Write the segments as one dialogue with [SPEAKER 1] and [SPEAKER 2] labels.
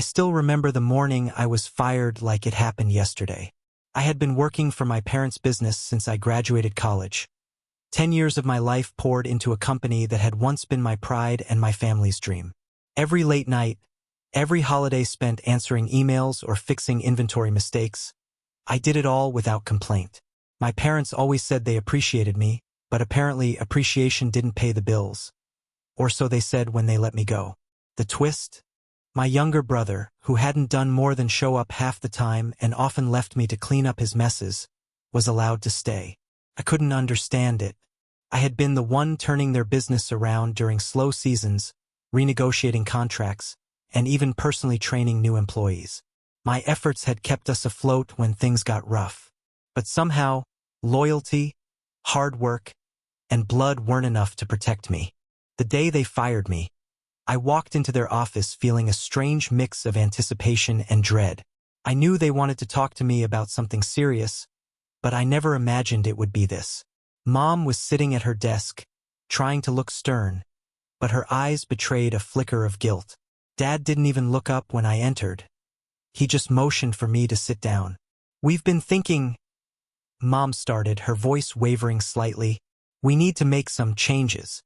[SPEAKER 1] still remember the morning I was fired like it happened yesterday. I had been working for my parents' business since I graduated college. 10 years of my life poured into a company that had once been my pride and my family's dream. Every late night, every holiday spent answering emails or fixing inventory mistakes, I did it all without complaint. My parents always said they appreciated me, but apparently appreciation didn't pay the bills. Or so they said when they let me go. The twist? My younger brother, who hadn't done more than show up half the time and often left me to clean up his messes, was allowed to stay. I couldn't understand it. I had been the one turning their business around during slow seasons, renegotiating contracts, and even personally training new employees. My efforts had kept us afloat when things got rough. But somehow, loyalty, hard work, and blood weren't enough to protect me. The day they fired me, I walked into their office feeling a strange mix of anticipation and dread. I knew they wanted to talk to me about something serious, but I never imagined it would be this. Mom was sitting at her desk, trying to look stern, but her eyes betrayed a flicker of guilt. Dad didn't even look up when I entered. He just motioned for me to sit down. "We've been thinking," Mom started, her voice wavering slightly. "We need to make some changes."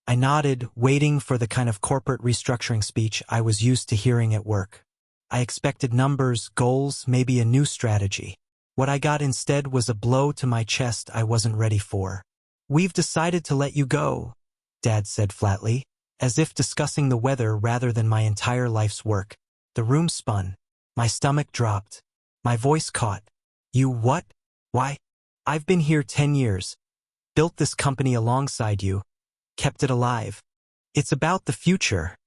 [SPEAKER 1] I nodded, waiting for the kind of corporate restructuring speech I was used to hearing at work. I expected numbers, goals, maybe a new strategy. What I got instead was a blow to my chest I wasn't ready for. "We've decided to let you go," Dad said flatly, as if discussing the weather rather than my entire life's work. The room spun. My stomach dropped. My voice caught. "You what? Why? I've been here 10 years. Built this company alongside you. Kept it alive." "It's about the future,"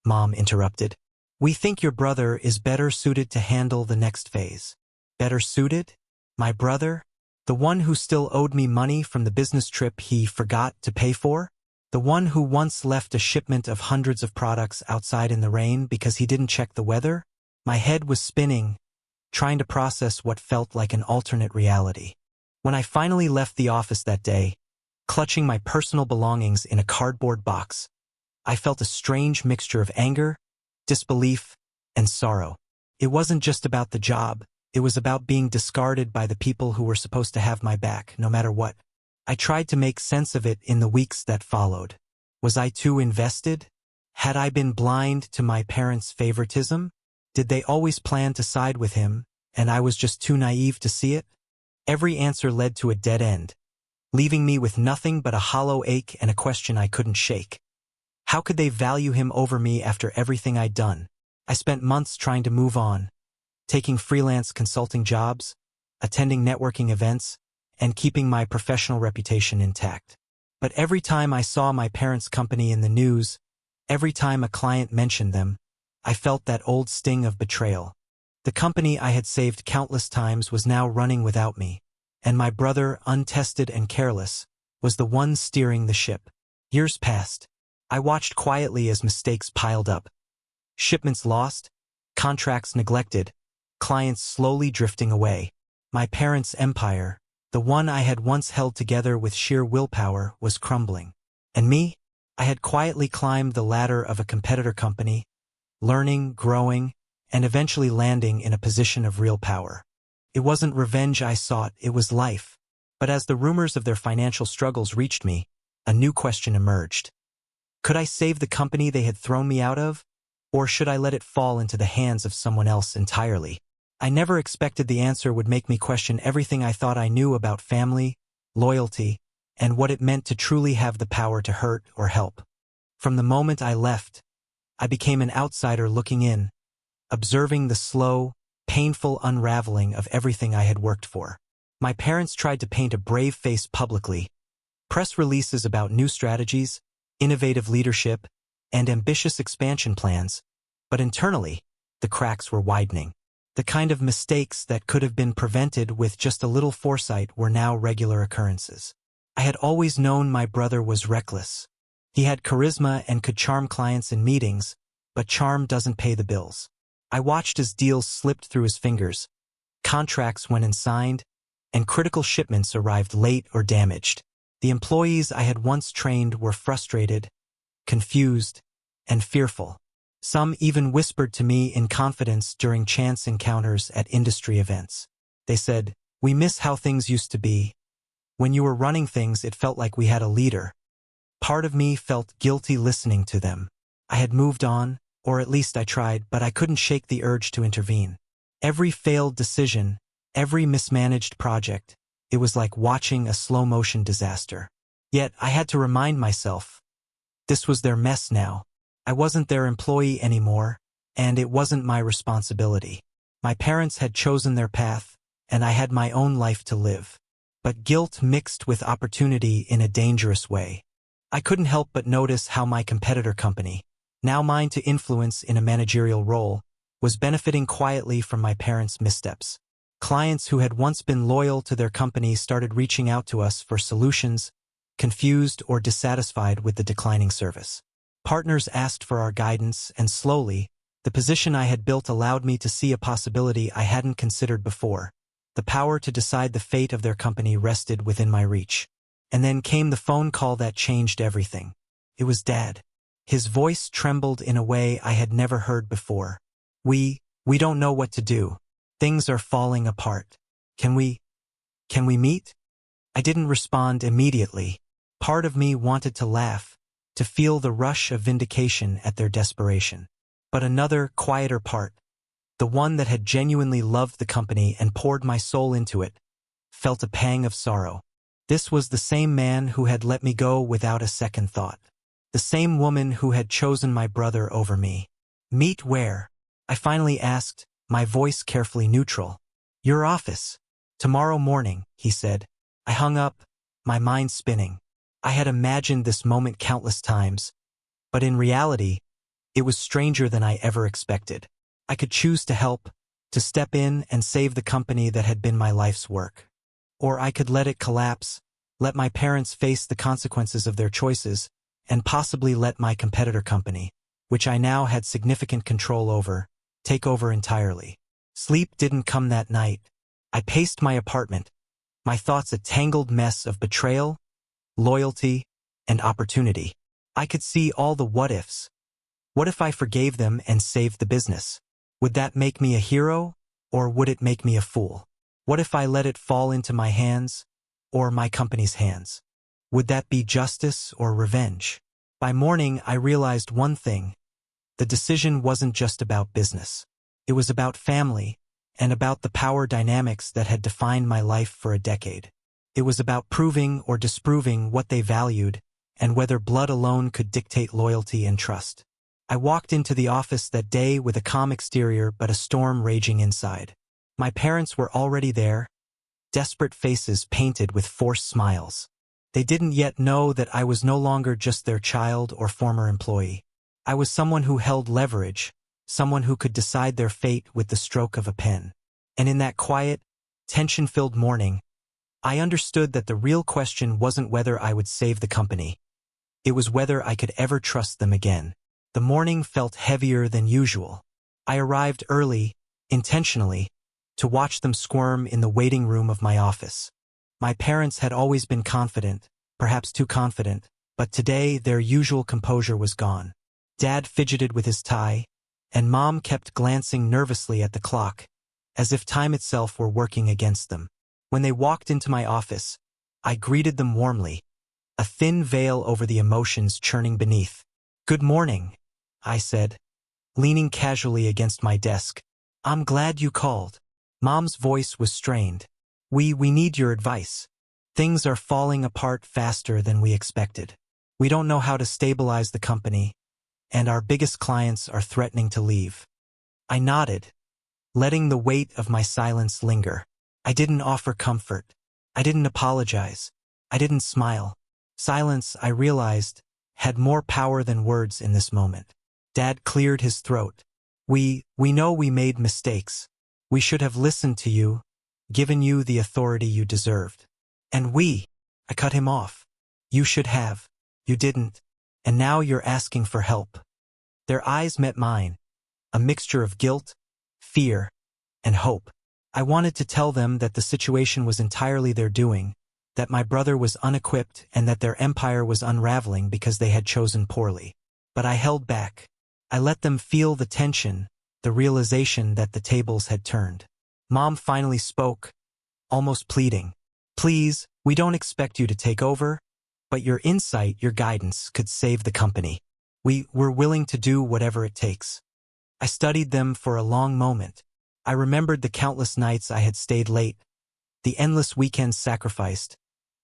[SPEAKER 1] Mom interrupted. "We think your brother is better suited to handle the next phase." Better suited? My brother? The one who still owed me money from the business trip he forgot to pay for? The one who once left a shipment of hundreds of products outside in the rain because he didn't check the weather? My head was spinning, trying to process what felt like an alternate reality. When I finally left the office that day, clutching my personal belongings in a cardboard box, I felt a strange mixture of anger, disbelief, and sorrow. It wasn't just about the job, it was about being discarded by the people who were supposed to have my back, no matter what. I tried to make sense of it in the weeks that followed. Was I too invested? Had I been blind to my parents' favoritism? Did they always plan to side with him, and I was just too naive to see it? Every answer led to a dead end, leaving me with nothing but a hollow ache and a question I couldn't shake. How could they value him over me after everything I'd done? I spent months trying to move on, taking freelance consulting jobs, attending networking events, and keeping my professional reputation intact. But every time I saw my parents' company in the news, every time a client mentioned them, I felt that old sting of betrayal. The company I had saved countless times was now running without me, and my brother, untested and careless, was the one steering the ship. Years passed. I watched quietly as mistakes piled up. Shipments lost, contracts neglected, clients slowly drifting away. My parents' empire, the one I had once held together with sheer willpower, was crumbling. And me? I had quietly climbed the ladder of a competitor company, learning, growing, and eventually landing in a position of real power. It wasn't revenge I sought, it was life. But as the rumors of their financial struggles reached me, a new question emerged. Could I save the company they had thrown me out of? Or should I let it fall into the hands of someone else entirely? I never expected the answer would make me question everything I thought I knew about family, loyalty, and what it meant to truly have the power to hurt or help. From the moment I left, I became an outsider looking in, observing the slow, painful unraveling of everything I had worked for. My parents tried to paint a brave face publicly, press releases about new strategies, innovative leadership, and ambitious expansion plans, but internally, the cracks were widening. The kind of mistakes that could have been prevented with just a little foresight were now regular occurrences. I had always known my brother was reckless. He had charisma and could charm clients in meetings, but charm doesn't pay the bills. I watched as deals slipped through his fingers, contracts went unsigned, and critical shipments arrived late or damaged. The employees I had once trained were frustrated, confused, and fearful. Some even whispered to me in confidence during chance encounters at industry events. They said, "We miss how things used to be. When you were running things, it felt like we had a leader." Part of me felt guilty listening to them. I had moved on, or at least I tried, but I couldn't shake the urge to intervene. Every failed decision, every mismanaged project, it was like watching a slow-motion disaster. Yet I had to remind myself, this was their mess now. I wasn't their employee anymore, and it wasn't my responsibility. My parents had chosen their path, and I had my own life to live. But guilt mixed with opportunity in a dangerous way. I couldn't help but notice how my competitor company, now mine to influence in a managerial role, was benefiting quietly from my parents' missteps. Clients who had once been loyal to their company started reaching out to us for solutions, confused or dissatisfied with the declining service. Partners asked for our guidance, and slowly, the position I had built allowed me to see a possibility I hadn't considered before. The power to decide the fate of their company rested within my reach. And then came the phone call that changed everything. It was Dad. His voice trembled in a way I had never heard before. We don't know what to do. Things are falling apart. Can we meet?" I didn't respond immediately. Part of me wanted to laugh, to feel the rush of vindication at their desperation. But another, quieter part, the one that had genuinely loved the company and poured my soul into it, felt a pang of sorrow. This was the same man who had let me go without a second thought. The same woman who had chosen my brother over me. "Meet where?" I finally asked, my voice carefully neutral. "Your office. Tomorrow morning," he said. I hung up, my mind spinning. I had imagined this moment countless times, but in reality, it was stranger than I ever expected. I could choose to help, to step in and save the company that had been my life's work. Or I could let it collapse, let my parents face the consequences of their choices, and possibly let my competitor company, which I now had significant control over, take over entirely. Sleep didn't come that night. I paced my apartment, my thoughts a tangled mess of betrayal, loyalty, and opportunity. I could see all the what-ifs. What if I forgave them and saved the business? Would that make me a hero, or would it make me a fool? What if I let it fall into my hands, or my company's hands? Would that be justice or revenge? By morning, I realized one thing. The decision wasn't just about business. It was about family, and about the power dynamics that had defined my life for a decade. It was about proving or disproving what they valued, and whether blood alone could dictate loyalty and trust. I walked into the office that day with a calm exterior but a storm raging inside. My parents were already there, desperate faces painted with forced smiles. They didn't yet know that I was no longer just their child or former employee. I was someone who held leverage, someone who could decide their fate with the stroke of a pen. And in that quiet, tension-filled morning, I understood that the real question wasn't whether I would save the company. It was whether I could ever trust them again. The morning felt heavier than usual. I arrived early, intentionally, to watch them squirm in the waiting room of my office. My parents had always been confident, perhaps too confident, but today their usual composure was gone. Dad fidgeted with his tie, and Mom kept glancing nervously at the clock, as if time itself were working against them. When they walked into my office, I greeted them warmly, a thin veil over the emotions churning beneath. "Good morning," I said, leaning casually against my desk. "I'm glad you called." Mom's voice was strained. We need your advice. Things are falling apart faster than we expected. We don't know how to stabilize the company, and our biggest clients are threatening to leave." I nodded, letting the weight of my silence linger. I didn't offer comfort. I didn't apologize. I didn't smile. Silence, I realized, had more power than words in this moment. Dad cleared his throat. We know we made mistakes. We should have listened to you, given you the authority you deserved. And I cut him off. "You should have. You didn't. And now you're asking for help." Their eyes met mine, a mixture of guilt, fear, and hope. I wanted to tell them that the situation was entirely their doing, that my brother was unequipped and that their empire was unraveling because they had chosen poorly. But I held back. I let them feel the tension, the realization that the tables had turned. Mom finally spoke, almost pleading. Please, we don't expect you to take over, but your insight, your guidance could save the company. We're willing to do whatever it takes. I studied them for a long moment. I remembered the countless nights I had stayed late, the endless weekends sacrificed,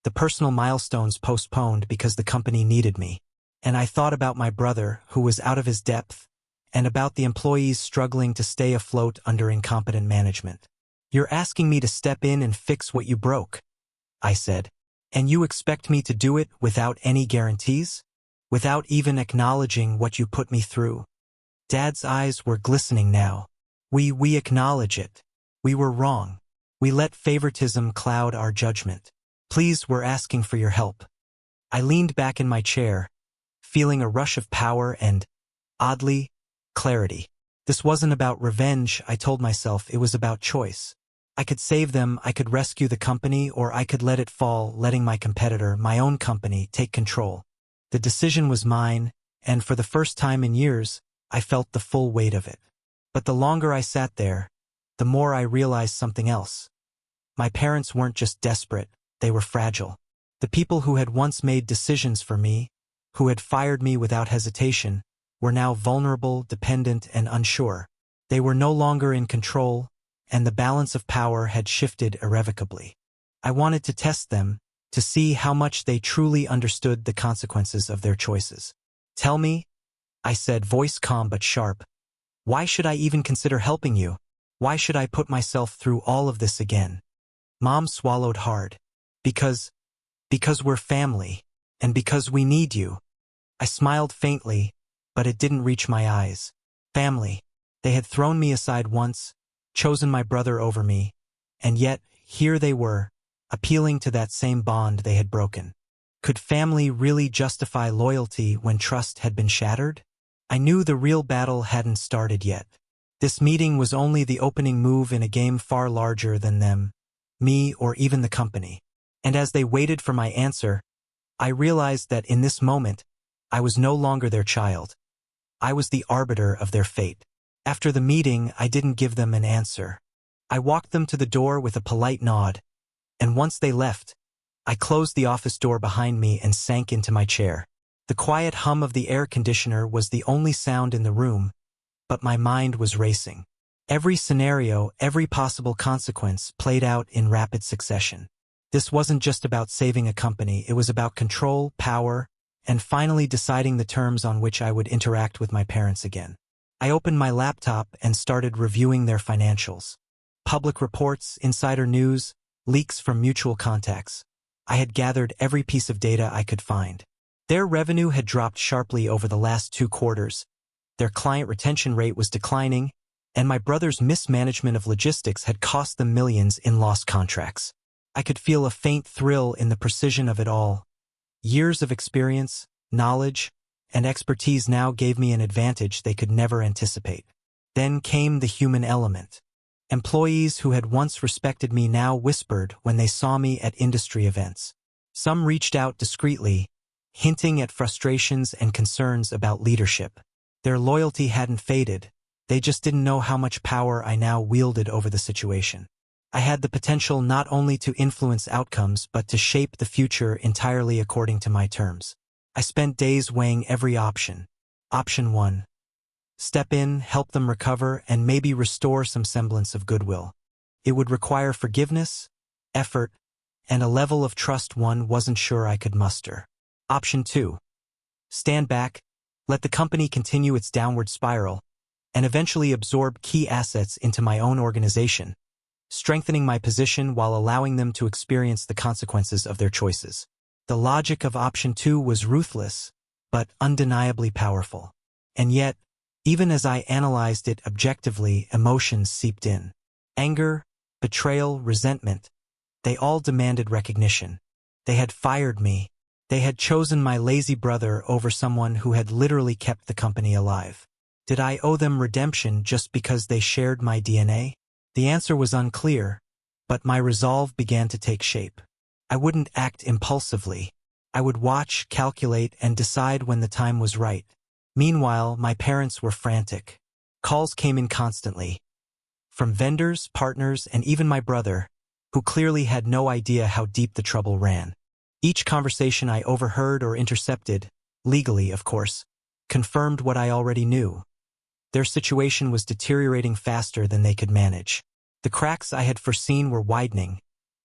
[SPEAKER 1] the personal milestones postponed because the company needed me. And I thought about my brother, who was out of his depth, and about the employees struggling to stay afloat under incompetent management. You're asking me to step in and fix what you broke, I said. And you expect me to do it without any guarantees? Without even acknowledging what you put me through? Dad's eyes were glistening now. We acknowledge it. We were wrong. We let favoritism cloud our judgment. Please, we're asking for your help. I leaned back in my chair, feeling a rush of power and, oddly, clarity. This wasn't about revenge, I told myself, it was about choice. I could save them, I could rescue the company, or I could let it fall, letting my competitor, my own company, take control. The decision was mine, and for the first time in years, I felt the full weight of it. But the longer I sat there, the more I realized something else. My parents weren't just desperate, they were fragile. The people who had once made decisions for me, who had fired me without hesitation, were now vulnerable, dependent, and unsure. They were no longer in control, and the balance of power had shifted irrevocably. I wanted to test them, to see how much they truly understood the consequences of their choices. Tell me, I said, voice calm but sharp. Why should I even consider helping you? Why should I put myself through all of this again? Mom swallowed hard. Because we're family, and because we need you. I smiled faintly, but it didn't reach my eyes. Family. They had thrown me aside once, chosen my brother over me, and yet, here they were, appealing to that same bond they had broken. Could family really justify loyalty when trust had been shattered? I knew the real battle hadn't started yet. This meeting was only the opening move in a game far larger than them, me, or even the company. And as they waited for my answer, I realized that in this moment, I was no longer their child. I was the arbiter of their fate. After the meeting, I didn't give them an answer. I walked them to the door with a polite nod, and once they left, I closed the office door behind me and sank into my chair. The quiet hum of the air conditioner was the only sound in the room, but my mind was racing. Every scenario, every possible consequence played out in rapid succession. This wasn't just about saving a company, it was about control, power, and finally deciding the terms on which I would interact with my parents again. I opened my laptop and started reviewing their financials. Public reports, insider news, leaks from mutual contacts. I had gathered every piece of data I could find. Their revenue had dropped sharply over the last 2 quarters. Their client retention rate was declining, and my brother's mismanagement of logistics had cost them millions in lost contracts. I could feel a faint thrill in the precision of it all. Years of experience, knowledge, and expertise now gave me an advantage they could never anticipate. Then came the human element. Employees who had once respected me now whispered when they saw me at industry events. Some reached out discreetly, hinting at frustrations and concerns about leadership. Their loyalty hadn't faded, they just didn't know how much power I now wielded over the situation. I had the potential not only to influence outcomes but to shape the future entirely according to my terms. I spent days weighing every option. Option 1. Step in, help them recover, and maybe restore some semblance of goodwill. It would require forgiveness, effort, and a level of trust one wasn't sure I could muster. Option 2. Stand back, let the company continue its downward spiral, and eventually absorb key assets into my own organization, strengthening my position while allowing them to experience the consequences of their choices. The logic of option 2 was ruthless, but undeniably powerful. And yet, even as I analyzed it objectively, emotions seeped in. Anger, betrayal, resentment. They all demanded recognition. They had fired me. They had chosen my lazy brother over someone who had literally kept the company alive. Did I owe them redemption just because they shared my DNA? The answer was unclear, but my resolve began to take shape. I wouldn't act impulsively. I would watch, calculate, and decide when the time was right. Meanwhile, my parents were frantic. Calls came in constantly, from vendors, partners, and even my brother, who clearly had no idea how deep the trouble ran. Each conversation I overheard or intercepted, legally of course, confirmed what I already knew. Their situation was deteriorating faster than they could manage. The cracks I had foreseen were widening,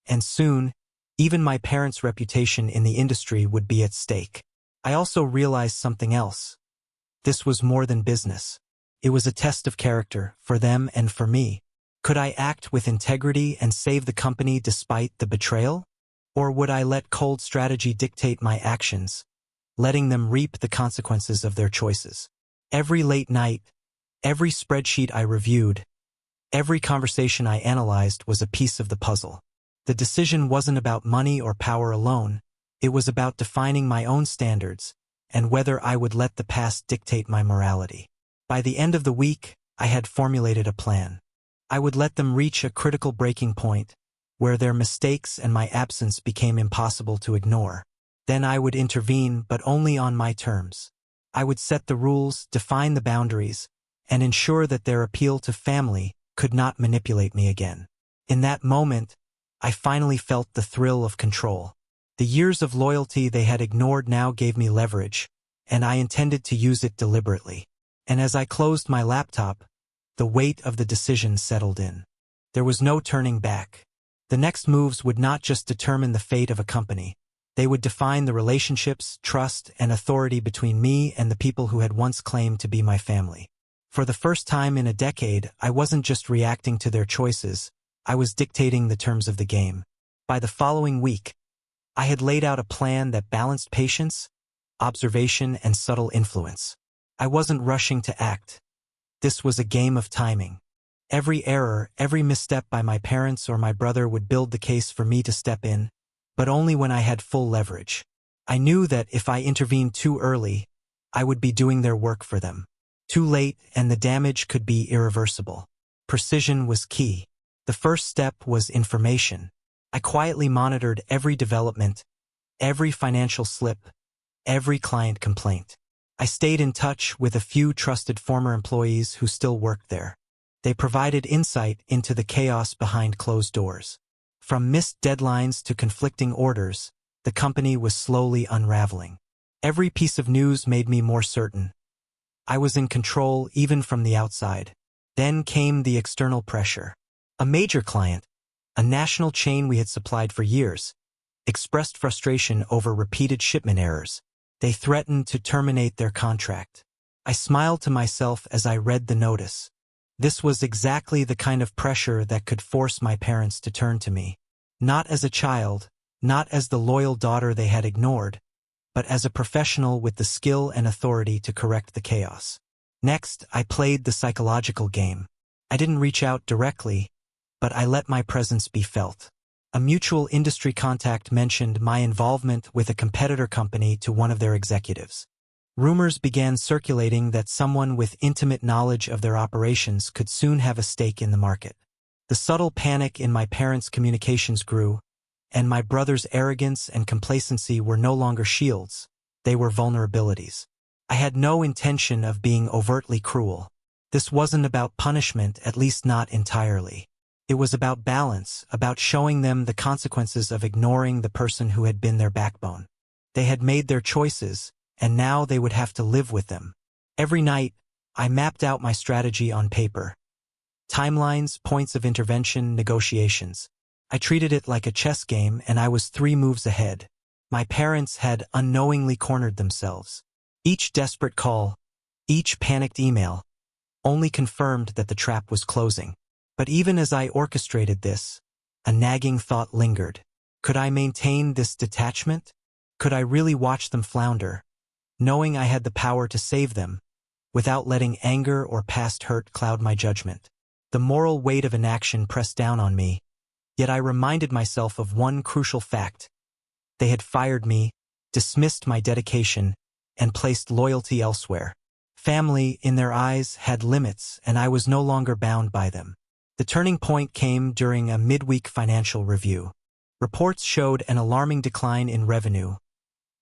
[SPEAKER 1] and soon, even my parents' reputation in the industry would be at stake. I also realized something else. This was more than business. It was a test of character, for them and for me. Could I act with integrity and save the company despite the betrayal? Or would I let cold strategy dictate my actions, letting them reap the consequences of their choices? Every late night, every spreadsheet I reviewed, every conversation I analyzed was a piece of the puzzle. The decision wasn't about money or power alone. It was about defining my own standards and whether I would let the past dictate my morality. By the end of the week, I had formulated a plan. I would let them reach a critical breaking point where their mistakes and my absence became impossible to ignore. Then I would intervene, but only on my terms. I would set the rules, define the boundaries, and ensure that their appeal to family could not manipulate me again. In that moment, I finally felt the thrill of control. The years of loyalty they had ignored now gave me leverage, and I intended to use it deliberately. And as I closed my laptop, the weight of the decision settled in. There was no turning back. The next moves would not just determine the fate of a company. They would define the relationships, trust, and authority between me and the people who had once claimed to be my family. For the first time in a decade, I wasn't just reacting to their choices, I was dictating the terms of the game. By the following week, I had laid out a plan that balanced patience, observation, and subtle influence. I wasn't rushing to act. This was a game of timing. Every error, every misstep by my parents or my brother would build the case for me to step in, but only when I had full leverage. I knew that if I intervened too early, I would be doing their work for them. Too late, and the damage could be irreversible. Precision was key. The first step was information. I quietly monitored every development, every financial slip, every client complaint. I stayed in touch with a few trusted former employees who still worked there. They provided insight into the chaos behind closed doors. From missed deadlines to conflicting orders, the company was slowly unraveling. Every piece of news made me more certain. I was in control even from the outside. Then came the external pressure. A major client, a national chain we had supplied for years, expressed frustration over repeated shipment errors. They threatened to terminate their contract. I smiled to myself as I read the notice. This was exactly the kind of pressure that could force my parents to turn to me. Not as a child, not as the loyal daughter they had ignored, but as a professional with the skill and authority to correct the chaos. Next, I played the psychological game. I didn't reach out directly, but I let my presence be felt. A mutual industry contact mentioned my involvement with a competitor company to one of their executives. Rumors began circulating that someone with intimate knowledge of their operations could soon have a stake in the market. The subtle panic in my parents' communications grew, and my brother's arrogance and complacency were no longer shields, they were vulnerabilities. I had no intention of being overtly cruel. This wasn't about punishment, at least not entirely. It was about balance, about showing them the consequences of ignoring the person who had been their backbone. They had made their choices, and now they would have to live with them. Every night, I mapped out my strategy on paper. Timelines, points of intervention, negotiations. I treated it like a chess game, and I was 3 moves ahead. My parents had unknowingly cornered themselves. Each desperate call, each panicked email, only confirmed that the trap was closing. But even as I orchestrated this, a nagging thought lingered. Could I maintain this detachment? Could I really watch them flounder, knowing I had the power to save them, without letting anger or past hurt cloud my judgment? The moral weight of inaction pressed down on me, yet I reminded myself of one crucial fact. They had fired me, dismissed my dedication, and placed loyalty elsewhere. Family, in their eyes, had limits, and I was no longer bound by them. The turning point came during a midweek financial review. Reports showed an alarming decline in revenue,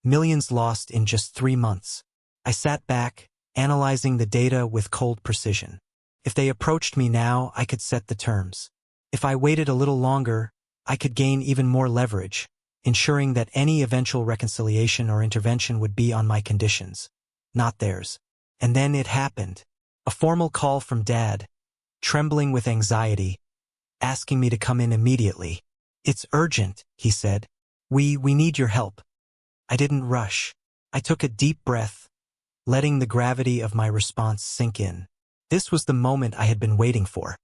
[SPEAKER 1] millions lost in just 3 months. I sat back, analyzing the data with cold precision. If they approached me now, I could set the terms. If I waited a little longer, I could gain even more leverage, ensuring that any eventual reconciliation or intervention would be on my conditions, not theirs. And then it happened. A formal call from Dad, trembling with anxiety, asking me to come in immediately. "It's urgent," he said. We need your help." I didn't rush. I took a deep breath, letting the gravity of my response sink in. This was the moment I had been waiting for.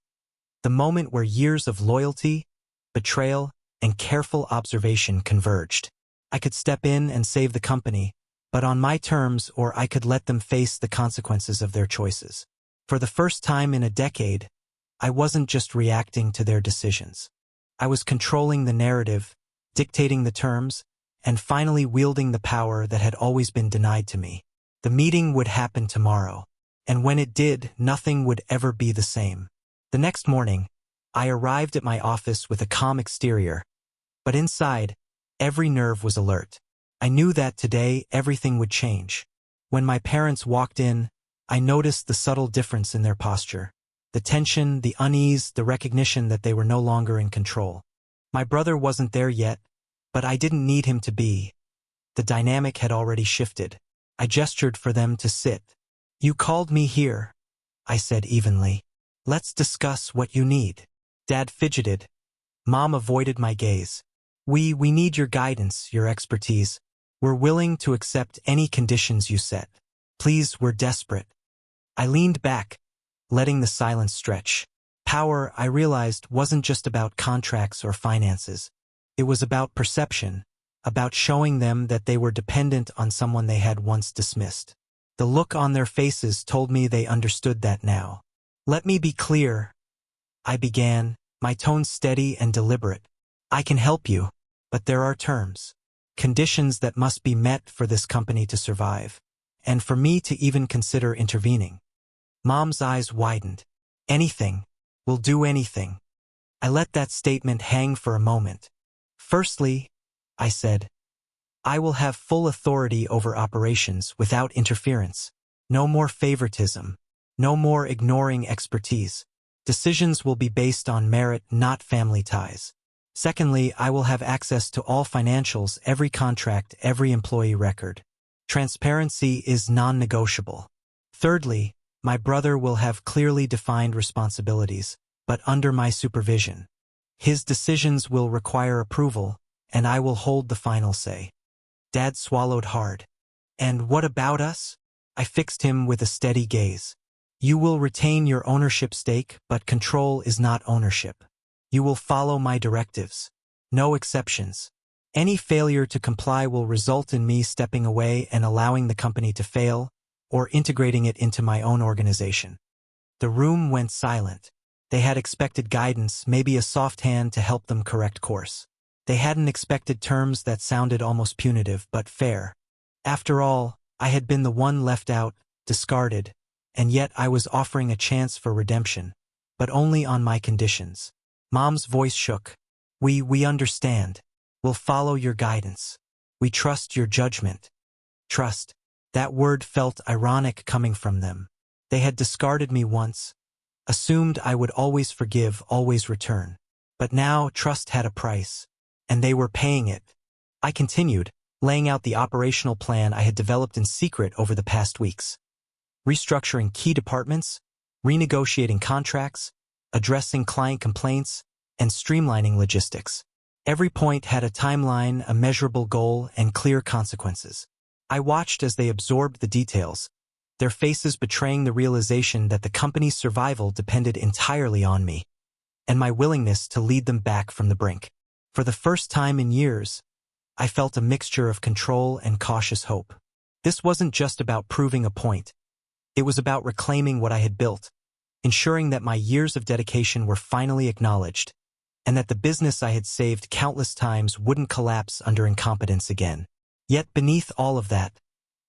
[SPEAKER 1] The moment where years of loyalty, betrayal, and careful observation converged. I could step in and save the company, but on my terms, or I could let them face the consequences of their choices. For the first time in a decade, I wasn't just reacting to their decisions. I was controlling the narrative, dictating the terms, and finally wielding the power that had always been denied to me. The meeting would happen tomorrow, and when it did, nothing would ever be the same. The next morning, I arrived at my office with a calm exterior, but inside, every nerve was alert. I knew that today everything would change. When my parents walked in, I noticed the subtle difference in their posture. The tension, the unease, the recognition that they were no longer in control. My brother wasn't there yet, but I didn't need him to be. The dynamic had already shifted. I gestured for them to sit. "You called me here," I said evenly. "Let's discuss what you need." Dad fidgeted. Mom avoided my gaze. We need your guidance, your expertise. We're willing to accept any conditions you set. Please, we're desperate." I leaned back, letting the silence stretch. Power, I realized, wasn't just about contracts or finances. It was about perception, about showing them that they were dependent on someone they had once dismissed. The look on their faces told me they understood that now. "Let me be clear," I began, my tone steady and deliberate. "I can help you, but there are terms, conditions that must be met for this company to survive, and for me to even consider intervening." Mom's eyes widened. "Anything. We'll do anything." I let that statement hang for a moment. "Firstly," I said, "I will have full authority over operations without interference. No more favoritism. No more ignoring expertise. Decisions will be based on merit, not family ties. Secondly, I will have access to all financials, every contract, every employee record. Transparency is non-negotiable. Thirdly, my brother will have clearly defined responsibilities, but under my supervision. His decisions will require approval, and I will hold the final say." Dad swallowed hard. "And what about us?" I fixed him with a steady gaze. "You will retain your ownership stake, but control is not ownership. You will follow my directives. No exceptions. Any failure to comply will result in me stepping away and allowing the company to fail, or integrating it into my own organization." The room went silent. They had expected guidance, maybe a soft hand to help them correct course. They hadn't expected terms that sounded almost punitive, but fair. After all, I had been the one left out, discarded, and yet I was offering a chance for redemption, but only on my conditions. Mom's voice shook. We understand. We'll follow your guidance. We trust your judgment." Trust. That word felt ironic coming from them. They had discarded me once, assumed I would always forgive, always return. But now trust had a price, and they were paying it. I continued, laying out the operational plan I had developed in secret over the past weeks. Restructuring key departments, renegotiating contracts, addressing client complaints, and streamlining logistics. Every point had a timeline, a measurable goal, and clear consequences. I watched as they absorbed the details, their faces betraying the realization that the company's survival depended entirely on me, and my willingness to lead them back from the brink. For the first time in years, I felt a mixture of control and cautious hope. This wasn't just about proving a point. It was about reclaiming what I had built, ensuring that my years of dedication were finally acknowledged, and that the business I had saved countless times wouldn't collapse under incompetence again. Yet beneath all of that,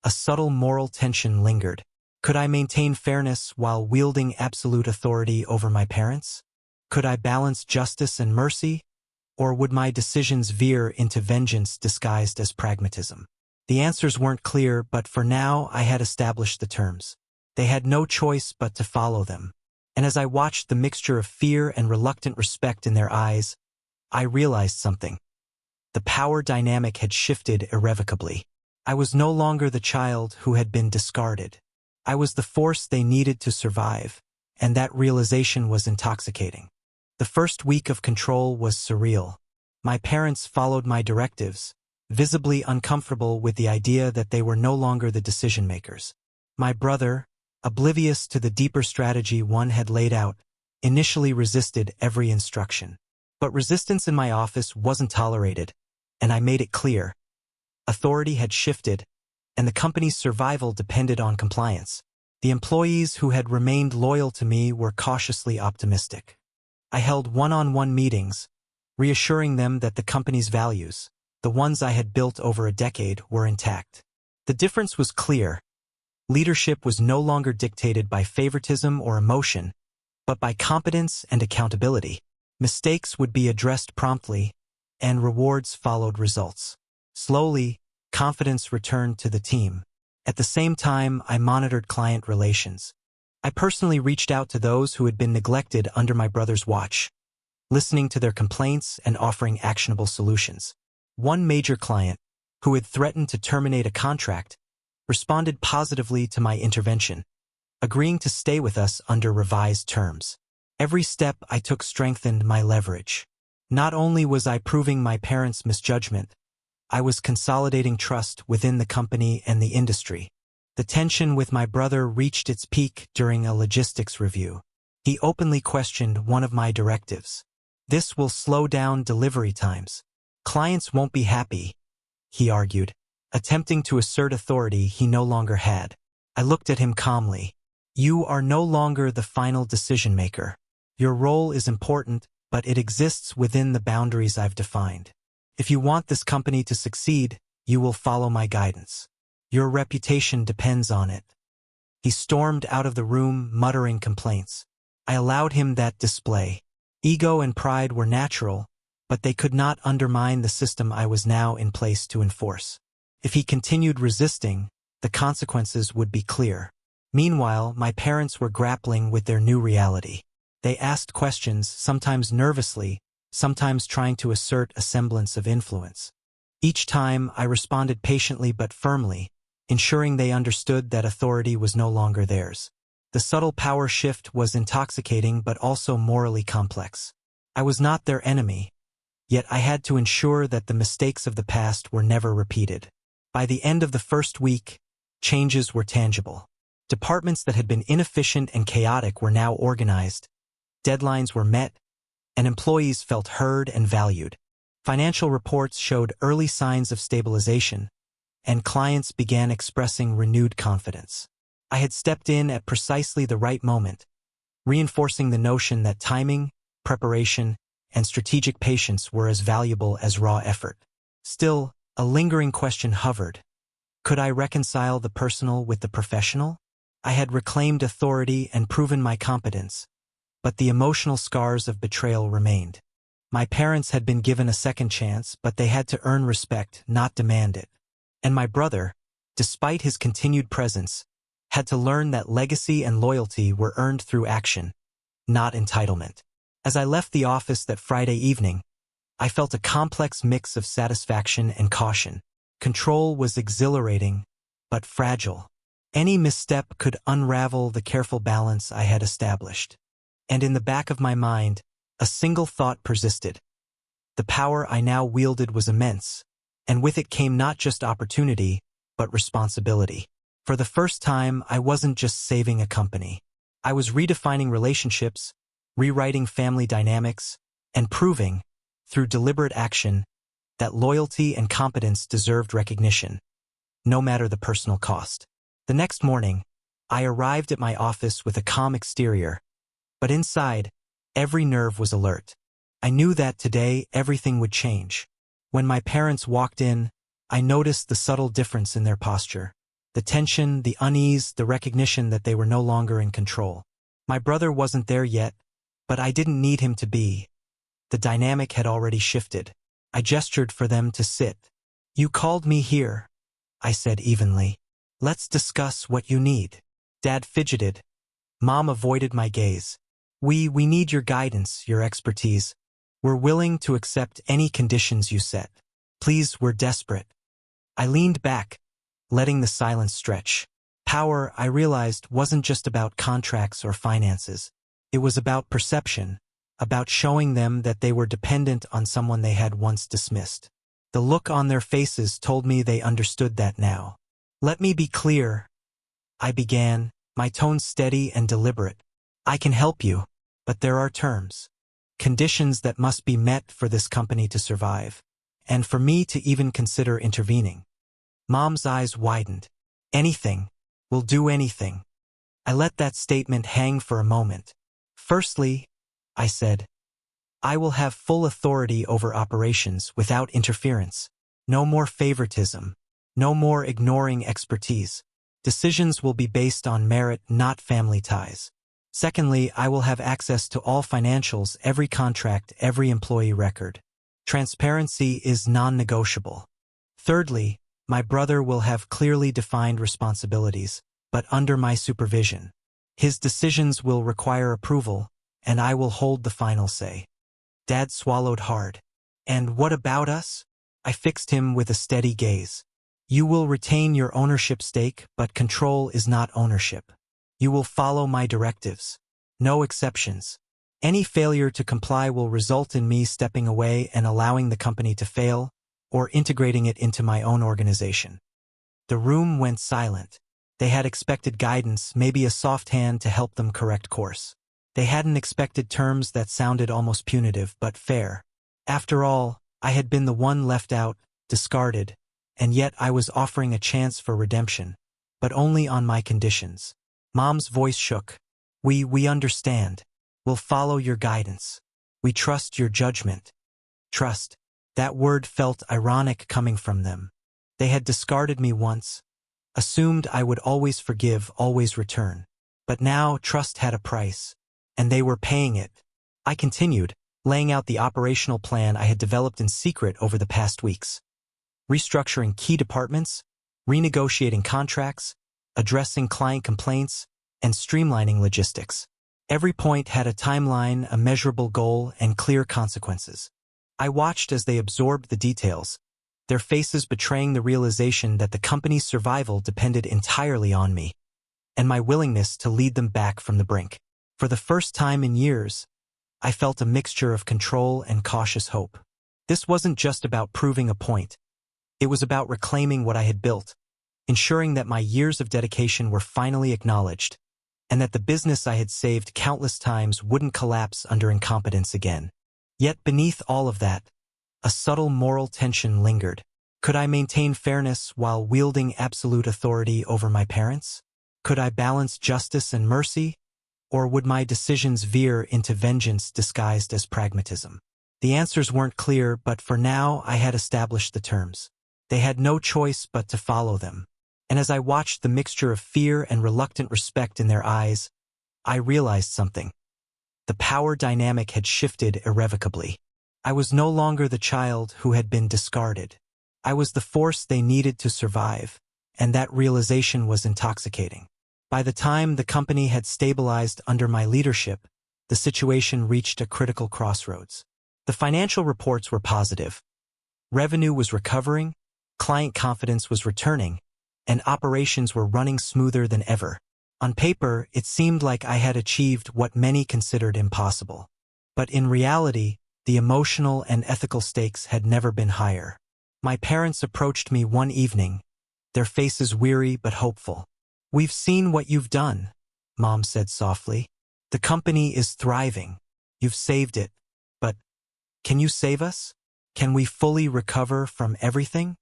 [SPEAKER 1] a subtle moral tension lingered. Could I maintain fairness while wielding absolute authority over my parents? Could I balance justice and mercy? Or would my decisions veer into vengeance disguised as pragmatism? The answers weren't clear, but for now I had established the terms. They had no choice but to follow them. And as I watched the mixture of fear and reluctant respect in their eyes, I realized something. The power dynamic had shifted irrevocably. I was no longer the child who had been discarded. I was the force they needed to survive, and that realization was intoxicating. The first week of control was surreal. My parents followed my directives, visibly uncomfortable with the idea that they were no longer the decision-makers. My brother, oblivious to the deeper strategy one had laid out, initially resisted every instruction. But resistance in my office wasn't tolerated, and I made it clear. Authority had shifted, and the company's survival depended on compliance. The employees who had remained loyal to me were cautiously optimistic. I held one-on-one meetings, reassuring them that the company's values, the ones I had built over a decade, were intact. The difference was clear. Leadership was no longer dictated by favoritism or emotion, but by competence and accountability. Mistakes would be addressed promptly, and rewards followed results. Slowly, confidence returned to the team. At the same time, I monitored client relations. I personally reached out to those who had been neglected under my brother's watch, listening to their complaints and offering actionable solutions. One major client, who had threatened to terminate a contract, responded positively to my intervention, agreeing to stay with us under revised terms. Every step I took strengthened my leverage. Not only was I proving my parents' misjudgment, I was consolidating trust within the company and the industry. The tension with my brother reached its peak during a logistics review. He openly questioned one of my directives. "This will slow down delivery times. Clients won't be happy," he argued, attempting to assert authority he no longer had. I looked at him calmly. "You are no longer the final decision-maker. Your role is important, but it exists within the boundaries I've defined. If you want this company to succeed, you will follow my guidance. Your reputation depends on it." He stormed out of the room, muttering complaints. I allowed him that display. Ego and pride were natural, but they could not undermine the system I was now in place to enforce. If he continued resisting, the consequences would be clear. Meanwhile, my parents were grappling with their new reality. They asked questions, sometimes nervously, sometimes trying to assert a semblance of influence. Each time, I responded patiently but firmly, ensuring they understood that authority was no longer theirs. The subtle power shift was intoxicating but also morally complex. I was not their enemy, yet I had to ensure that the mistakes of the past were never repeated. By the end of the first week, changes were tangible. Departments that had been inefficient and chaotic were now organized. Deadlines were met, and employees felt heard and valued. Financial reports showed early signs of stabilization, and clients began expressing renewed confidence. I had stepped in at precisely the right moment, reinforcing the notion that timing, preparation, and strategic patience were as valuable as raw effort. Still, a lingering question hovered. Could I reconcile the personal with the professional? I had reclaimed authority and proven my competence, but the emotional scars of betrayal remained. My parents had been given a second chance, but they had to earn respect, not demand it. And my brother, despite his continued presence, had to learn that legacy and loyalty were earned through action, not entitlement. As I left the office that Friday evening, I felt a complex mix of satisfaction and caution. Control was exhilarating, but fragile. Any misstep could unravel the careful balance I had established. And in the back of my mind, a single thought persisted. The power I now wielded was immense, and with it came not just opportunity, but responsibility. For the first time, I wasn't just saving a company. I was redefining relationships, rewriting family dynamics, and proving, through deliberate action, that loyalty and competence deserved recognition, no matter the personal cost. The next morning, I arrived at my office with a calm exterior, but inside, every nerve was alert. I knew that today everything would change. When my parents walked in, I noticed the subtle difference in their posture. The tension, the unease, the recognition that they were no longer in control. My brother wasn't there yet, but I didn't need him to be. The dynamic had already shifted. I gestured for them to sit. "You called me here," I said evenly. "Let's discuss what you need." Dad fidgeted. Mom avoided my gaze. We need your guidance, your expertise. We're willing to accept any conditions you set. Please, we're desperate. I leaned back, letting the silence stretch. Power, I realized, wasn't just about contracts or finances. It was about perception, about showing them that they were dependent on someone they had once dismissed. The look on their faces told me they understood that now. Let me be clear, I began, my tone steady and deliberate. I can help you, but there are terms, conditions that must be met for this company to survive, and for me to even consider intervening. Mom's eyes widened. Anything. We'll do anything. I let that statement hang for a moment. Firstly, I said, I will have full authority over operations without interference. No more favoritism. No more ignoring expertise. Decisions will be based on merit, not family ties. Secondly, I will have access to all financials, every contract, every employee record. Transparency is non-negotiable. Thirdly, my brother will have clearly defined responsibilities, but under my supervision. His decisions will require approval, and I will hold the final say. Dad swallowed hard. And what about us? I fixed him with a steady gaze. You will retain your ownership stake, but control is not ownership. You will follow my directives. No exceptions. Any failure to comply will result in me stepping away and allowing the company to fail, or integrating it into my own organization. The room went silent. They had expected guidance, maybe a soft hand to help them correct course. They hadn't expected terms that sounded almost punitive but fair. After all, I had been the one left out, discarded, and yet I was offering a chance for redemption, but only on my conditions. Mom's voice shook. We understand. We'll follow your guidance. We trust your judgment. Trust. That word felt ironic coming from them. They had discarded me once, assumed I would always forgive, always return. But now trust had a price, and they were paying it. I continued, laying out the operational plan I had developed in secret over the past weeks. Restructuring key departments, renegotiating contracts, addressing client complaints, and streamlining logistics. Every point had a timeline, a measurable goal, and clear consequences. I watched as they absorbed the details, their faces betraying the realization that the company's survival depended entirely on me, and my willingness to lead them back from the brink. For the first time in years, I felt a mixture of control and cautious hope. This wasn't just about proving a point. It was about reclaiming what I had built, ensuring that my years of dedication were finally acknowledged, and that the business I had saved countless times wouldn't collapse under incompetence again. Yet beneath all of that, a subtle moral tension lingered. Could I maintain fairness while wielding absolute authority over my parents? Could I balance justice and mercy? Or would my decisions veer into vengeance disguised as pragmatism? The answers weren't clear, but for now I had established the terms. They had no choice but to follow them. And as I watched the mixture of fear and reluctant respect in their eyes, I realized something. The power dynamic had shifted irrevocably. I was no longer the child who had been discarded. I was the force they needed to survive, and that realization was intoxicating. By the time the company had stabilized under my leadership, the situation reached a critical crossroads. The financial reports were positive. Revenue was recovering, client confidence was returning, and operations were running smoother than ever. On paper, it seemed like I had achieved what many considered impossible. But in reality, the emotional and ethical stakes had never been higher. My parents approached me one evening, their faces weary but hopeful. "We've seen what you've done," Mom said softly. "The company is thriving. You've saved it. But can you save us? Can we fully recover from everything?"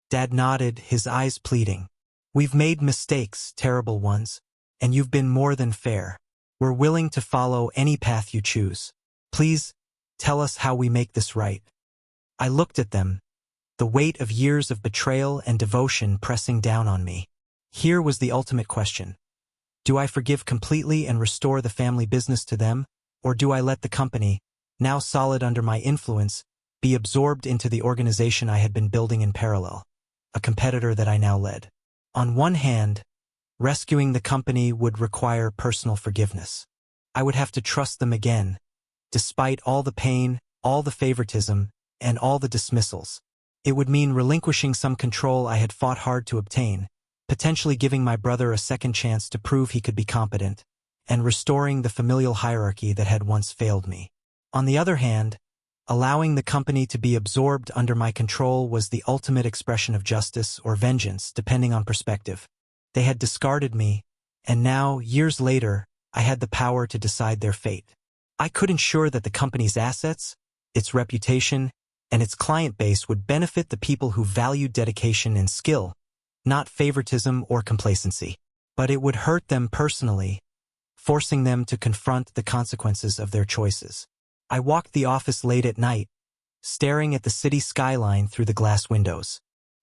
[SPEAKER 1] Dad nodded, his eyes pleading. "We've made mistakes, terrible ones, and you've been more than fair. We're willing to follow any path you choose. Please, tell us how we make this right." I looked at them, the weight of years of betrayal and devotion pressing down on me. Here was the ultimate question. Do I forgive completely and restore the family business to them, or do I let the company, now solid under my influence, be absorbed into the organization I had been building in parallel, a competitor that I now led? On one hand, Rescuing the company would require personal forgiveness. I would have to trust them again, despite all the pain, all the favoritism, and all the dismissals. It would mean relinquishing some control I had fought hard to obtain, potentially giving my brother a second chance to prove he could be competent, and restoring the familial hierarchy that had once failed me. On the other hand, allowing the company to be absorbed under my control was the ultimate expression of justice or vengeance, depending on perspective. They had discarded me, and now, years later, I had the power to decide their fate. I could ensure that the company's assets, its reputation, and its client base would benefit the people who valued dedication and skill, not favoritism or complacency. But it would hurt them personally, forcing them to confront the consequences of their choices. I walked the office late at night, staring at the city skyline through the glass windows.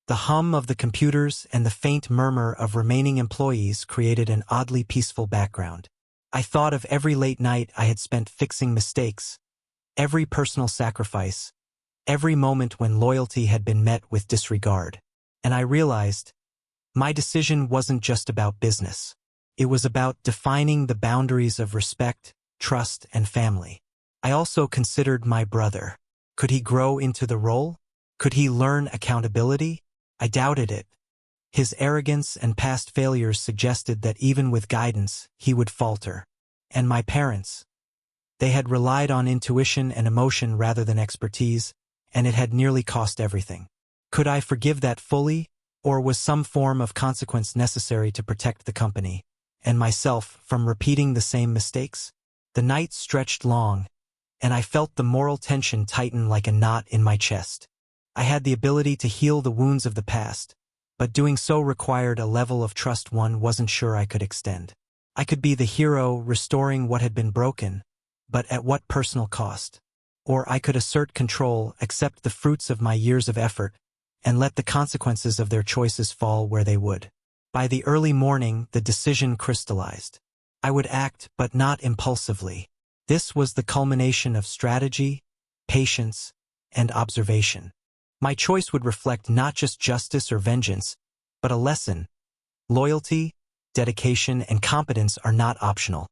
[SPEAKER 1] The hum of the computers and the faint murmur of remaining employees created an oddly peaceful background. I thought of every late night I had spent fixing mistakes, every personal sacrifice, every moment when loyalty had been met with disregard. And I realized, my decision wasn't just about business. It was about defining the boundaries of respect, trust, and family. I also considered my brother. Could he grow into the role? Could he learn accountability? I doubted it. His arrogance and past failures suggested that even with guidance, he would falter. And my parents. They had relied on intuition and emotion rather than expertise, and it had nearly cost everything. Could I forgive that fully, or was some form of consequence necessary to protect the company and myself from repeating the same mistakes? The night stretched long, and I felt the moral tension tighten like a knot in my chest. I had the ability to heal the wounds of the past, but doing so required a level of trust one wasn't sure I could extend. I could be the hero restoring what had been broken, but at what personal cost? Or I could assert control, accept the fruits of my years of effort, and let the consequences of their choices fall where they would. By the early morning, the decision crystallized. I would act, but not impulsively. This was the culmination of strategy, patience, and observation. My choice would reflect not just justice or vengeance, but a lesson. Loyalty, dedication, and competence are not optional.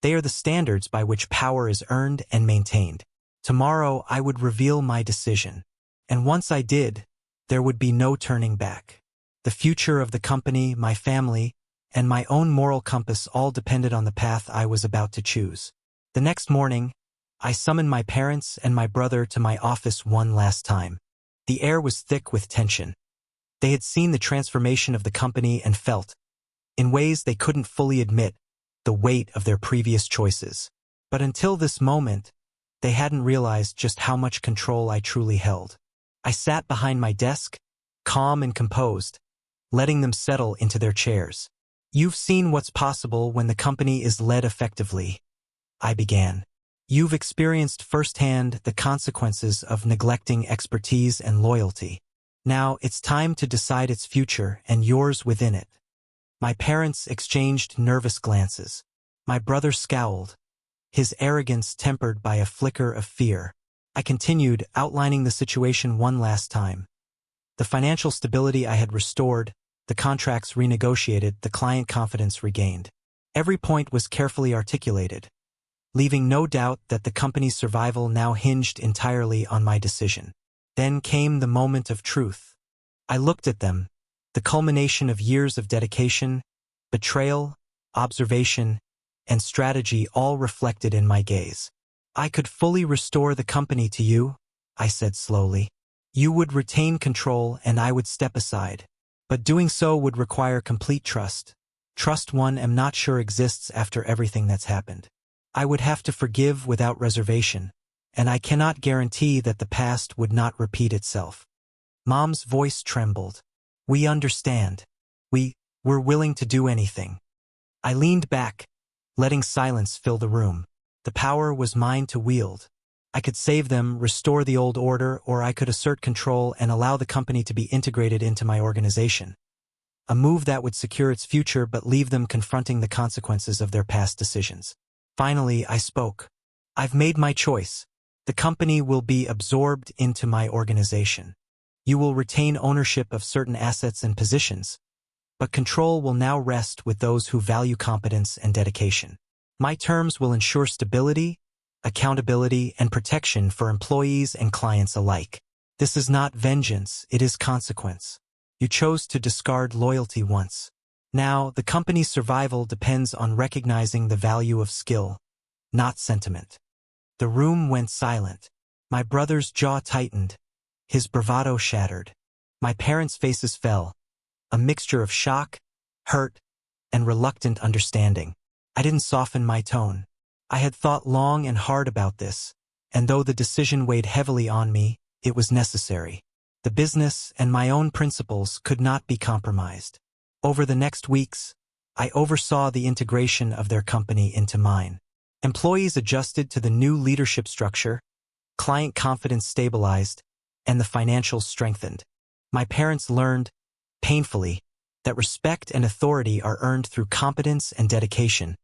[SPEAKER 1] They are the standards by which power is earned and maintained. Tomorrow, I would reveal my decision. And once I did, there would be no turning back. The future of the company, my family, and my own moral compass all depended on the path I was about to choose. The next morning, I summoned my parents and my brother to my office one last time. The air was thick with tension. They had seen the transformation of the company and felt, in ways they couldn't fully admit, the weight of their previous choices. But until this moment, they hadn't realized just how much control I truly held. I sat behind my desk, calm and composed, letting them settle into their chairs. "You've seen what's possible when the company is led effectively," I began. "You've experienced firsthand the consequences of neglecting expertise and loyalty. Now it's time to decide its future and yours within it." My parents exchanged nervous glances. My brother scowled, his arrogance tempered by a flicker of fear. I continued, outlining the situation one last time. The financial stability I had restored, the contracts renegotiated, the client confidence regained. Every point was carefully articulated, leaving no doubt that the company's survival now hinged entirely on my decision. Then came the moment of truth. I looked at them, the culmination of years of dedication, betrayal, observation, and strategy all reflected in my gaze. "I could fully restore the company to you," I said slowly. "You would retain control and I would step aside. But doing so would require complete trust. Trust one am not sure exists after everything that's happened. I would have to forgive without reservation, and I cannot guarantee that the past would not repeat itself." Mom's voice trembled. "We understand. We're willing to do anything." I leaned back, letting silence fill the room. The power was mine to wield. I could save them, restore the old order, or I could assert control and allow the company to be integrated into my organization. A move that would secure its future but leave them confronting the consequences of their past decisions. Finally, I spoke. "I've made my choice. The company will be absorbed into my organization. You will retain ownership of certain assets and positions, but control will now rest with those who value competence and dedication. My terms will ensure stability, accountability, and protection for employees and clients alike. This is not vengeance, it is consequence. You chose to discard loyalty once. Now, the company's survival depends on recognizing the value of skill, not sentiment. The room went silent. My brother's jaw tightened, his bravado shattered. My parents' faces fell, a mixture of shock, hurt, and reluctant understanding. I didn't soften my tone. I had thought long and hard about this, and though the decision weighed heavily on me, it was necessary. The business and my own principles could not be compromised. Over the next weeks, I oversaw the integration of their company into mine. Employees adjusted to the new leadership structure, client confidence stabilized, and the financials strengthened. My parents learned, painfully, that respect and authority are earned through competence and dedication,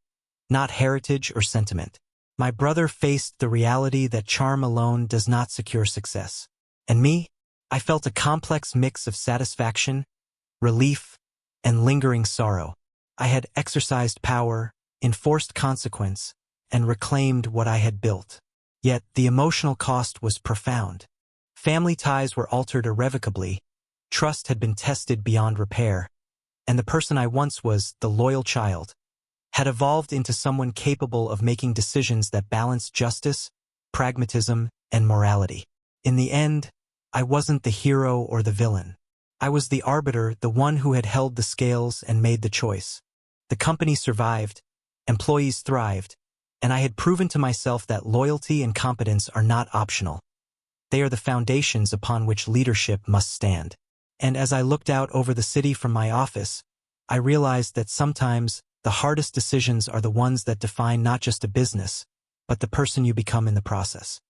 [SPEAKER 1] not heritage or sentiment. My brother faced the reality that charm alone does not secure success. And me, I felt a complex mix of satisfaction, relief, and lingering sorrow. I had exercised power, enforced consequence, and reclaimed what I had built. Yet the emotional cost was profound. Family ties were altered irrevocably, trust had been tested beyond repair, and the person I once was, the loyal child, had evolved into someone capable of making decisions that balanced justice, pragmatism, and morality. In the end, I wasn't the hero or the villain. I was the arbiter, the one who had held the scales and made the choice. The company survived, employees thrived, and I had proven to myself that loyalty and competence are not optional. They are the foundations upon which leadership must stand. And as I looked out over the city from my office, I realized that sometimes the hardest decisions are the ones that define not just a business, but the person you become in the process.